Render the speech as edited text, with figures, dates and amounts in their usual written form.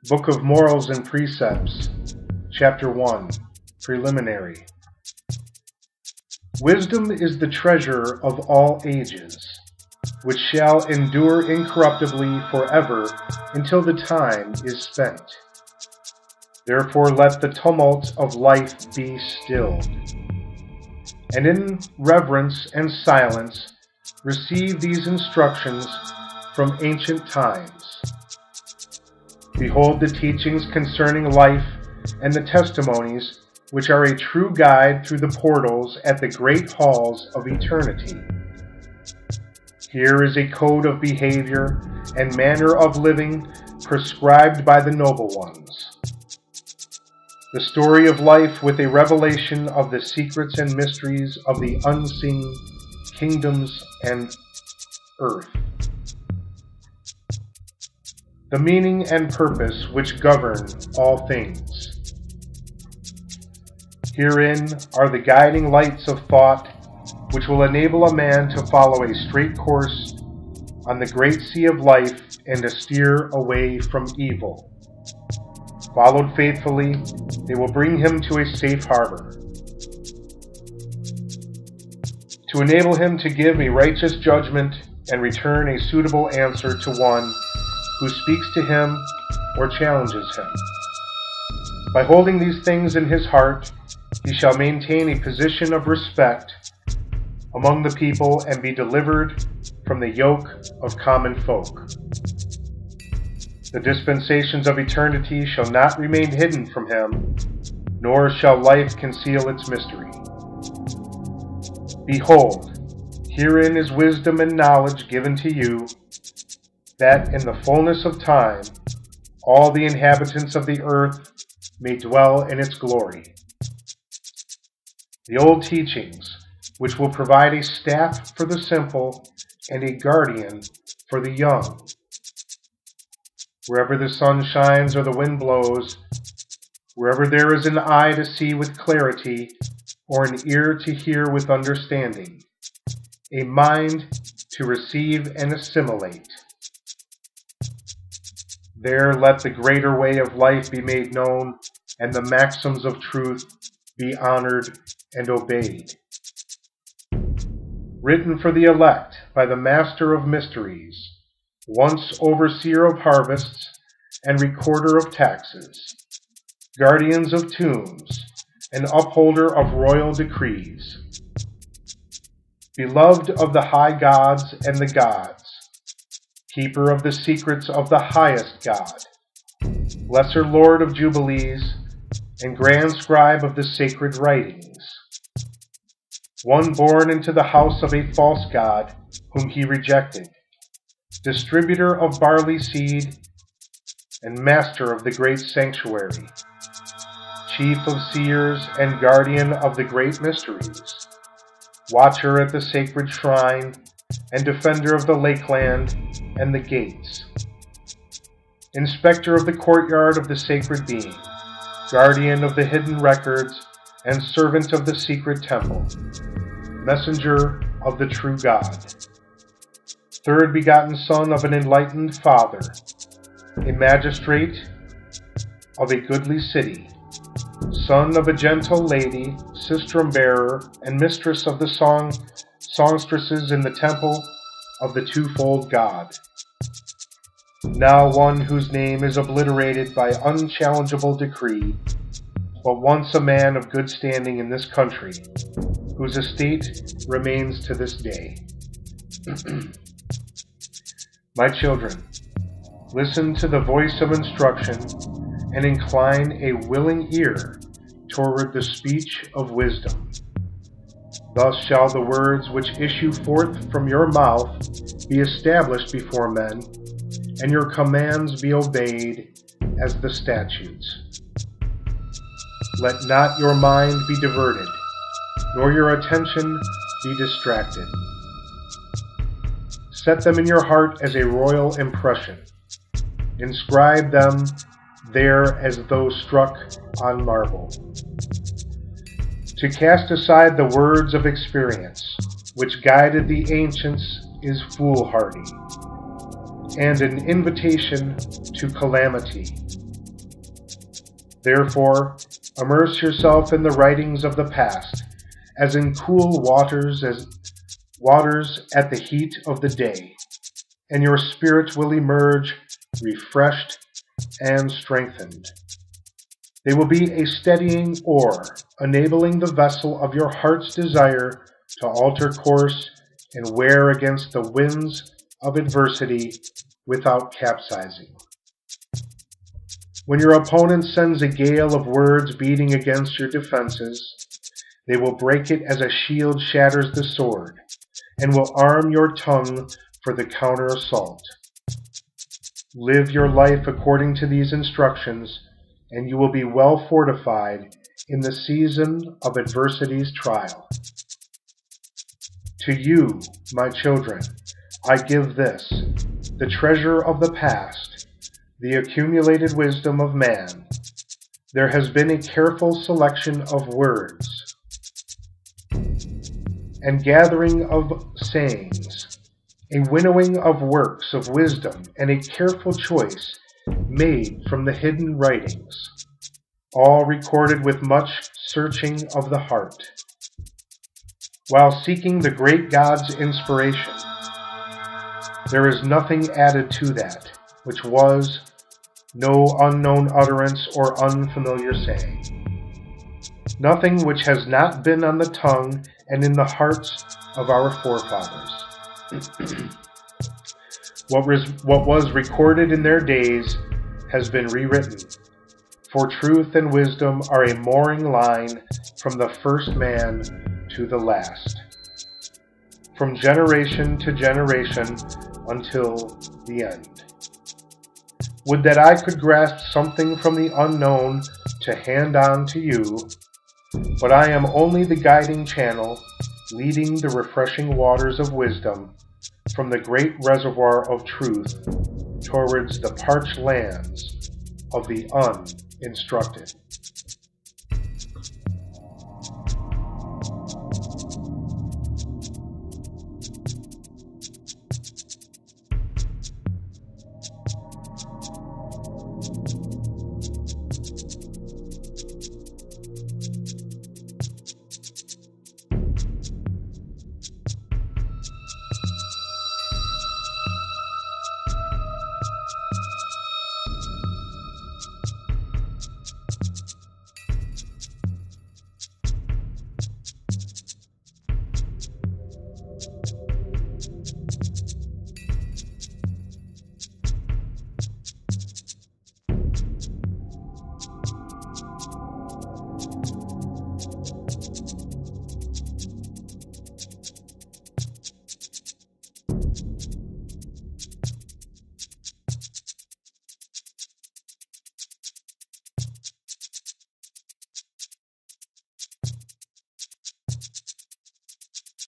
Book of Morals and Precepts, Chapter 1, Preliminary. Wisdom is the treasure of all ages, which shall endure incorruptibly forever until the time is spent. Therefore let the tumult of life be stilled, and in reverence and silence receive these instructions from ancient times. Behold the teachings concerning life and the testimonies which are a true guide through the portals at the great halls of eternity. Here is a code of behavior and manner of living prescribed by the noble ones. The story of life with a revelation of the secrets and mysteries of the unseen kingdoms and earth. The meaning and purpose which govern all things. Herein are the guiding lights of thought which will enable a man to follow a straight course on the great sea of life and to steer away from evil. Followed faithfully, they will bring him to a safe harbor. To enable him to give a righteous judgment and return a suitable answer to one who speaks to him or challenges him. By holding these things in his heart, he shall maintain a position of respect among the people and be delivered from the yoke of common folk. The dispensations of eternity shall not remain hidden from him, nor shall life conceal its mystery. Behold, herein is wisdom and knowledge given to you, that in the fullness of time all the inhabitants of the earth may dwell in its glory. The old teachings, which will provide a staff for the simple and a guardian for the young. Wherever the sun shines or the wind blows, wherever there is an eye to see with clarity or an ear to hear with understanding, a mind to receive and assimilate, there let the greater way of life be made known, and the maxims of truth be honored and obeyed. Written for the elect by the Master of Mysteries, once overseer of harvests and recorder of taxes, guardians of tombs, and upholder of royal decrees, beloved of the high gods and the gods, keeper of the secrets of the highest God, lesser lord of jubilees, and grand scribe of the sacred writings, one born into the house of a false god whom he rejected, distributor of barley seed, and master of the great sanctuary, chief of seers and guardian of the great mysteries, watcher at the sacred shrine, and defender of the lakeland and the gates, inspector of the courtyard of the sacred being, guardian of the hidden records, and servant of the secret temple, messenger of the true God, third begotten son of an enlightened father, a magistrate of a goodly city, son of a gentle lady, sistrum-bearer, and mistress of the songstresses in the temple of the twofold God. Now one whose name is obliterated by unchallengeable decree, but once a man of good standing in this country, whose estate remains to this day. My children, listen to the voice of instruction and incline a willing ear toward the speech of wisdom. Thus shall the words which issue forth from your mouth be established before men, and your commands be obeyed as the statutes. Let not your mind be diverted, nor your attention be distracted. Set them in your heart as a royal impression. Inscribe them there as though struck on marble. To cast aside the words of experience, which guided the ancients, is foolhardy, and an invitation to calamity. Therefore, immerse yourself in the writings of the past, as in cool waters at the heat of the day, and your spirit will emerge refreshed and strengthened. They will be a steadying oar, enabling the vessel of your heart's desire to alter course and wear against the winds of adversity without capsizing. When your opponent sends a gale of words beating against your defenses, they will break it as a shield shatters the sword, and will arm your tongue for the counter-assault. Live your life according to these instructions, and you will be well fortified in the season of adversity's trial. To you, my children, I give this, the treasure of the past, the accumulated wisdom of man. There has been a careful selection of words and gathering of sayings, a winnowing of works of wisdom, and a careful choice made from the hidden writings, all recorded with much searching of the heart. While seeking the great God's inspiration, there is nothing added to that, which was no unknown utterance or unfamiliar saying, nothing which has not been on the tongue and in the hearts of our forefathers. What was recorded in their days has been rewritten, for truth and wisdom are a mooring line from the first man to the last, from generation to generation until the end. Would that I could grasp something from the unknown to hand on to you, but I am only the guiding channel, leading the refreshing waters of wisdom from the great reservoir of truth towards the parched lands of the uninstructed.